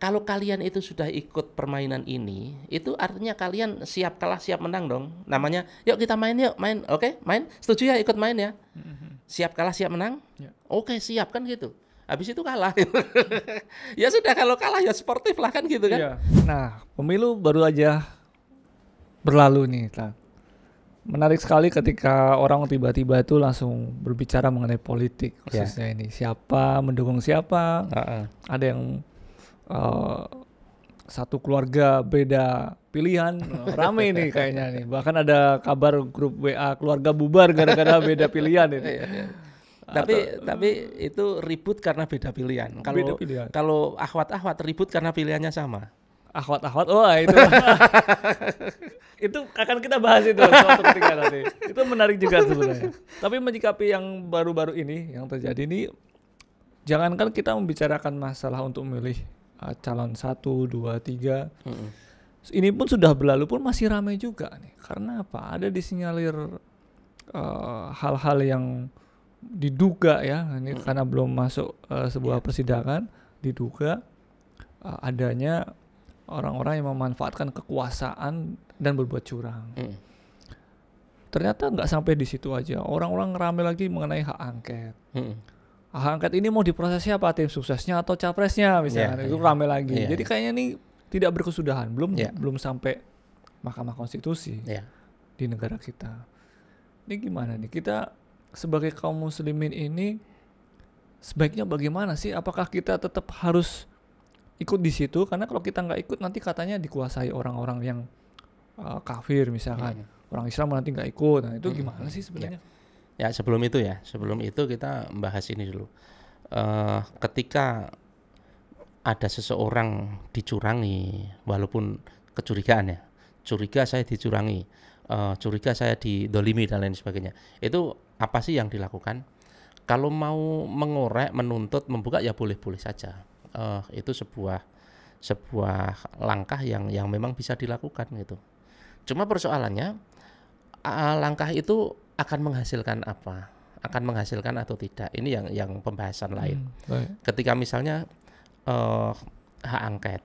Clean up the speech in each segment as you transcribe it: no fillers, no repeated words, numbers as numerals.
kalau kalian itu sudah ikut permainan ini, itu artinya kalian siap kalah, siap menang dong. Namanya, yuk kita main yuk, main. Oke, main. Setuju ya ikut main ya? Siap kalah, siap menang? Ya. Oke, siap kan gitu. Habis itu kalah. Ya sudah, kalau kalah ya sportif lah kan gitu kan. Iya. Nah, pemilu baru aja berlalu nih, Tan. Menarik sekali ketika orang tiba-tiba itu langsung berbicara mengenai politik khususnya ini. Siapa mendukung siapa? Ada yang satu keluarga beda pilihan, rame nih kayaknya nih. Bahkan ada kabar grup WA keluarga bubar gara-gara beda pilihan ini. Tapi itu ribut karena beda pilihan. Kalau akhwat-akhwat ribut karena pilihannya sama. Akhwat-akhwat, itu itu akan kita bahas itu suatu ketika nanti. Itu menarik juga sebenarnya. Tapi menyikapi yang baru-baru ini yang terjadi ini, jangankan kita membicarakan masalah untuk memilih calon 1, 2, 3. Ini pun sudah berlalu pun masih ramai juga nih. Karena apa? Ada disinyalir hal-hal yang diduga ya, ini karena belum masuk sebuah persidangan, diduga adanya orang-orang yang memanfaatkan kekuasaan dan berbuat curang. Ternyata nggak sampai di situ aja. Orang-orang ramai lagi mengenai hak angket. Hak angket ini mau diproses siapa? Tim suksesnya atau capresnya misalnya. Itu ramai lagi. Jadi kayaknya ini tidak berkesudahan. Belum sampai Mahkamah Konstitusi di negara kita. Ini gimana nih? Kita sebagai kaum muslimin ini sebaiknya bagaimana sih? Apakah kita tetap harus ikut di situ? Karena kalau kita nggak ikut nanti katanya dikuasai orang-orang yang kafir misalkan. Orang Islam nanti nggak ikut. Nah itu gimana sih sebenarnya? Ya sebelum itu kita membahas ini dulu. Ketika ada seseorang dicurangi, walaupun kecurigaan ya, curiga saya dicurangi, curiga saya didolimi dan lain sebagainya, itu apa sih yang dilakukan? Kalau mau mengorek, menuntut, membuka ya boleh-boleh saja. Itu sebuah langkah yang memang bisa dilakukan gitu. Cuma persoalannya langkah itu akan menghasilkan apa? Akan menghasilkan atau tidak? Ini yang pembahasan lain. Ketika misalnya hak angket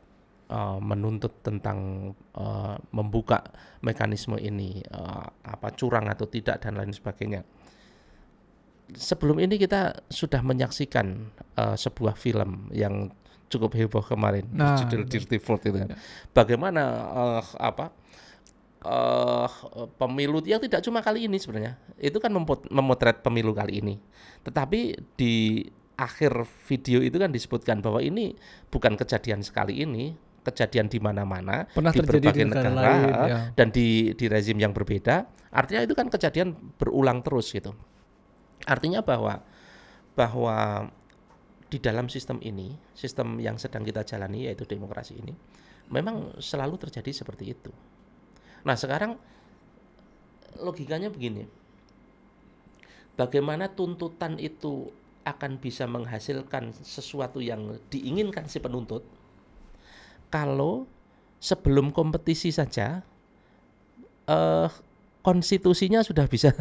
menuntut tentang membuka mekanisme ini curang atau tidak dan lain sebagainya. Sebelum ini kita sudah menyaksikan sebuah film yang cukup heboh kemarin, judul Dirty Vote itu kan. Bagaimana pemilu yang tidak cuma kali ini sebenarnya, itu kan memotret pemilu kali ini. Tetapi di akhir video itu kan disebutkan bahwa ini bukan kejadian sekali ini, kejadian di mana-mana, di berbagai negara lain, dan di rezim yang berbeda. Artinya itu kan kejadian berulang terus gitu. Artinya bahwa di dalam sistem ini, sistem yang sedang kita jalani yaitu demokrasi ini, memang selalu terjadi seperti itu. Nah sekarang logikanya begini, bagaimana tuntutan itu akan bisa menghasilkan sesuatu yang diinginkan si penuntut kalau sebelum kompetisi saja konstitusinya sudah bisa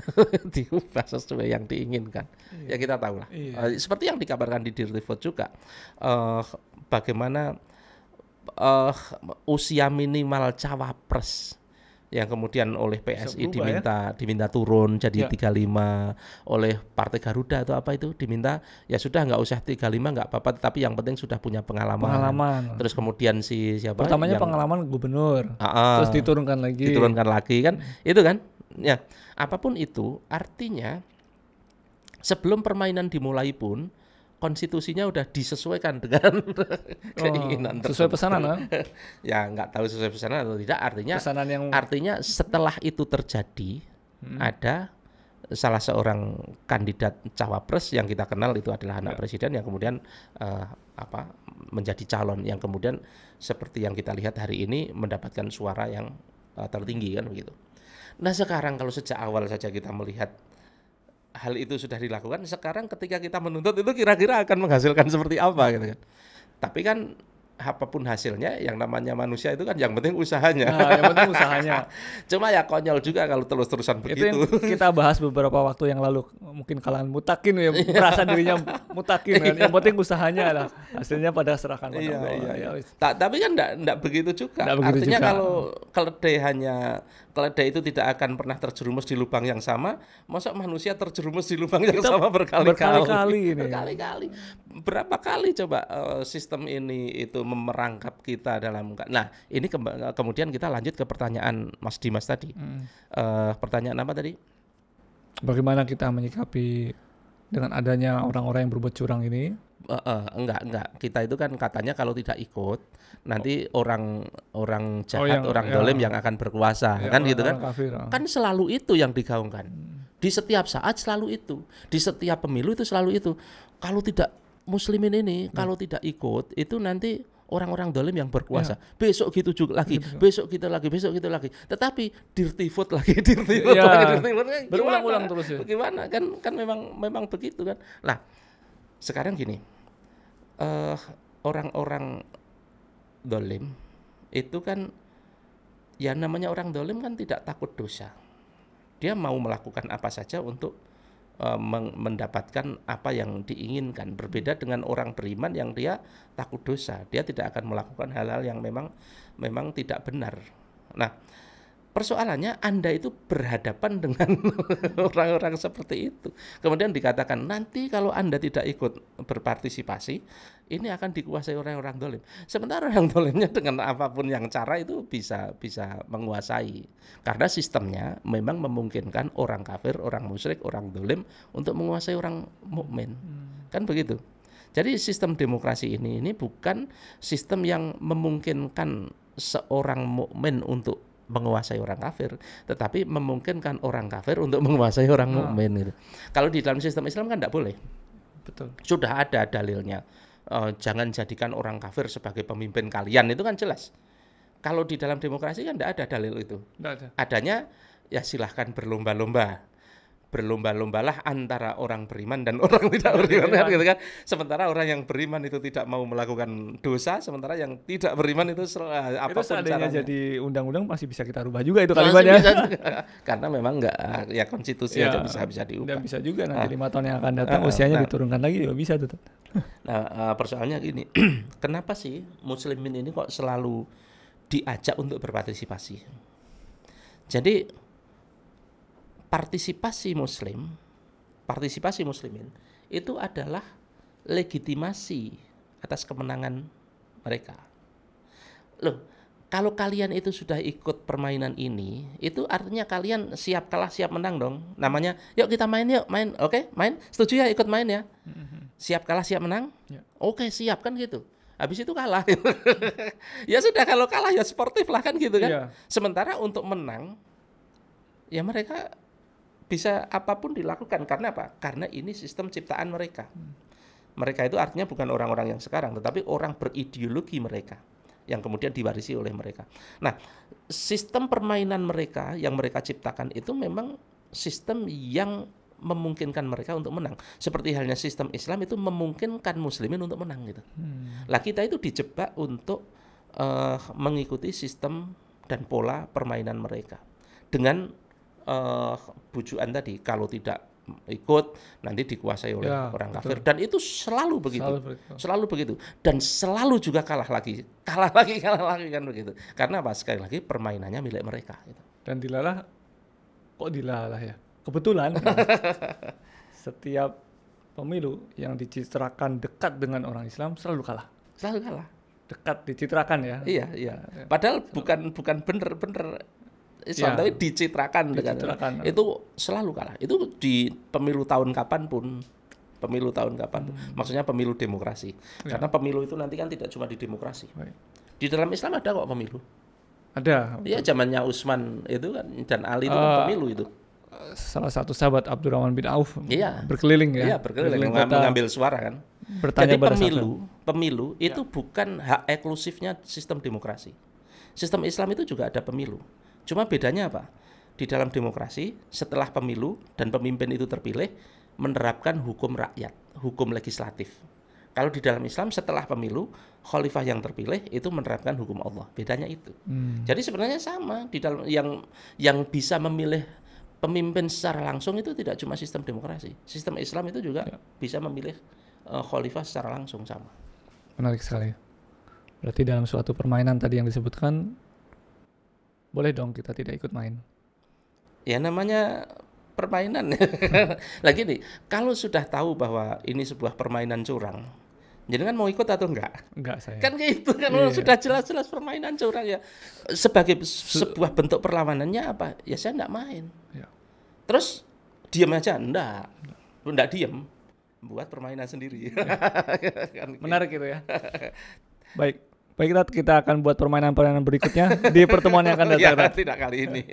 diubah sesuai yang diinginkan. Ya kita tahu lah. Seperti yang dikabarkan di Dirty Vote juga, bagaimana usia minimal cawapres yang kemudian oleh PSI diminta turun jadi 35, oleh Partai Garuda atau apa itu diminta ya sudah nggak usah 35 nggak apa-apa, tapi yang penting sudah punya pengalaman. Terus kemudian siapa? Pertamanya pengalaman gubernur, terus diturunkan lagi kan, itu kan? Ya apapun itu artinya sebelum permainan dimulai pun konstitusinya udah disesuaikan dengan keinginan sesuai pesanan kan? Ya nggak tahu sesuai pesanan atau tidak, artinya setelah itu terjadi ada salah seorang kandidat cawapres yang kita kenal itu adalah anak presiden yang kemudian menjadi calon yang kemudian seperti yang kita lihat hari ini mendapatkan suara yang tertinggi kan begitu. Nah sekarang kalau sejak awal saja kita melihat hal itu sudah dilakukan, sekarang ketika kita menuntut itu kira-kira akan menghasilkan seperti apa gitu kan. Tapi kan apapun hasilnya, yang namanya manusia itu kan yang penting usahanya. Nah, yang penting usahanya. Cuma ya konyol juga kalau terus-terusan Itu yang begitu. kita bahas beberapa waktu yang lalu, mungkin kalangan mutakin ya, merasa dirinya mutakin kan. Yang penting usahanya lah, hasilnya pada serahkan pada Iya, Allah. iya, Ya iya. wis. Tapi kan enggak begitu juga. Nggak begitu Artinya juga. kalau keledai itu tidak akan pernah terjerumus di lubang yang sama, masa manusia terjerumus di lubang yang Kita sama berkali-kali ini. Berkali-kali. Berapa kali coba sistem ini itu memerangkap kita dalam. Nah, ini kemudian kita lanjut ke pertanyaan Mas Dimas tadi. Pertanyaan apa tadi? Bagaimana kita menyikapi dengan adanya orang-orang yang berbuat curang ini? Enggak. Kita itu kan katanya kalau tidak ikut, nanti orang jahat, yang- orang ya. dolim yang akan berkuasa, Ya, kan gitu kan? orang-orang kafir, Kan selalu itu yang digaungkan. Di setiap saat selalu itu. Di setiap pemilu itu selalu itu. Kalau tidak muslimin ini, kalau tidak ikut, itu nanti orang-orang dolim yang berkuasa. Besok gitu juga lagi, besok gitu lagi, besok gitu lagi. Tetapi dirty vote lagi, dirty vote Ya. lagi, dirty vote lagi. Berulang-ulang Gimana? terus ya. Bagaimana? Kan memang begitu kan. Nah, sekarang gini. Orang-orang dolim itu kan, ya namanya orang dolim kan tidak takut dosa. Dia mau melakukan apa saja untuk mendapatkan apa yang diinginkan. Berbeda dengan orang beriman yang dia takut dosa. Dia tidak akan melakukan hal-hal yang memang tidak benar. Nah, persoalannya Anda itu berhadapan dengan orang-orang seperti itu. Kemudian dikatakan nanti kalau Anda tidak ikut berpartisipasi, ini akan dikuasai orang-orang dolim. Sementara orang dolimnya dengan apapun yang cara itu bisa menguasai. Karena sistemnya memang memungkinkan orang kafir, orang musyrik, orang dolim untuk menguasai orang mukmin. Kan begitu. Jadi sistem demokrasi ini bukan sistem yang memungkinkan seorang mukmin untuk menguasai orang kafir, tetapi memungkinkan orang kafir untuk menguasai orang mukmin gitu. Kalau di dalam sistem Islam kan tidak boleh. Betul. Sudah ada dalilnya. Jangan jadikan orang kafir sebagai pemimpin kalian, itu kan jelas. Kalau di dalam demokrasi kan tidak ada dalil itu. Nggak ada. Adanya ya silahkan berlomba-lomba. Berlomba-lombalah antara orang beriman dan orang tidak beriman kan, gitu kan. Sementara orang yang beriman itu tidak mau melakukan dosa, sementara yang tidak beriman itu Itu apapun seandainya caranya. jadi undang-undang masih bisa kita rubah juga itu Masih kalimatnya. bisa juga. Karena memang enggak, ya konstitusi Ya, aja bisa diubah. Dan bisa juga nanti 5 tahun yang akan datang usianya diturunkan lagi juga bisa tuh. Nah, persoalannya gini, kenapa sih muslimin ini kok selalu diajak untuk berpartisipasi? Jadi partisipasi muslimin itu adalah legitimasi atas kemenangan mereka. Loh, kalau kalian itu sudah ikut permainan ini, itu artinya kalian siap kalah siap menang dong. Namanya, yuk kita main yuk, main. Oke, main. Setuju ya ikut main ya? Siap kalah siap menang? Ya. Oke, siap kan gitu. Habis itu kalah. Ya sudah, kalau kalah ya sportif lah kan gitu kan. Iya. Sementara untuk menang, ya mereka bisa apapun dilakukan. Karena apa? Karena ini sistem ciptaan mereka. Mereka itu artinya bukan orang-orang yang sekarang, tetapi orang berideologi mereka yang kemudian diwarisi oleh mereka. Nah, sistem permainan mereka yang mereka ciptakan itu memang sistem yang memungkinkan mereka untuk menang. Seperti halnya sistem Islam itu memungkinkan muslimin untuk menang gitu. Lah kita itu dijebak untuk mengikuti sistem dan pola permainan mereka. Dengan bujukan tadi, kalau tidak ikut nanti dikuasai oleh Ya, orang betul. kafir, dan itu selalu begitu. Selalu Selalu begitu begitu. dan selalu juga kalah lagi kan begitu. Karena apa? Sekali lagi permainannya milik mereka gitu. Dan dilalah, kok dilalah ya? Kebetulan setiap pemilu yang dicitrakan dekat dengan orang Islam selalu kalah. Selalu kalah. Dekat dicitrakan ya. Iya. Padahal bukan bener-bener Islam, Ya. tapi dicitrakan dengan Dicitrakan. itu selalu kalah. Itu di pemilu tahun kapanpun. Maksudnya pemilu demokrasi. Ya. Karena pemilu itu nanti kan tidak cuma di demokrasi. Baik. Di dalam Islam ada kok pemilu. Ada. Iya, zamannya Utsman itu kan dan Ali itu kan pemilu itu. Salah satu sahabat Abdurrahman bin Auf Iya. berkeliling ya. Iya, berkeliling kota, mengambil suara kan. bertanya Jadi pada pemilu itu bukan hak eksklusifnya sistem demokrasi. Sistem Islam itu juga ada pemilu. Cuma bedanya apa? Di dalam demokrasi, setelah pemilu dan pemimpin itu terpilih, menerapkan hukum rakyat, hukum legislatif. Kalau di dalam Islam setelah pemilu, khalifah yang terpilih itu menerapkan hukum Allah. Bedanya itu. Jadi sebenarnya sama di dalam yang bisa memilih pemimpin secara langsung itu tidak cuma sistem demokrasi. Sistem Islam itu juga bisa memilih khalifah secara langsung sama. Menarik sekali. Berarti dalam suatu permainan tadi yang disebutkan, boleh dong kita tidak ikut main. Ya namanya permainan. Lagi nih, kalau sudah tahu bahwa ini sebuah permainan curang, jadi kan mau ikut atau enggak? Enggak saya. Kan gitu kan, sudah jelas-jelas permainan curang ya. Sebagai sebuah bentuk perlawanannya apa? Ya saya enggak main. Ya. Terus diam aja? Enggak diam. Buat permainan sendiri. Kan Menarik itu ya. Baik, kita akan buat permainan-permainan berikutnya di pertemuan yang akan datang. Ya, tidak kali ini.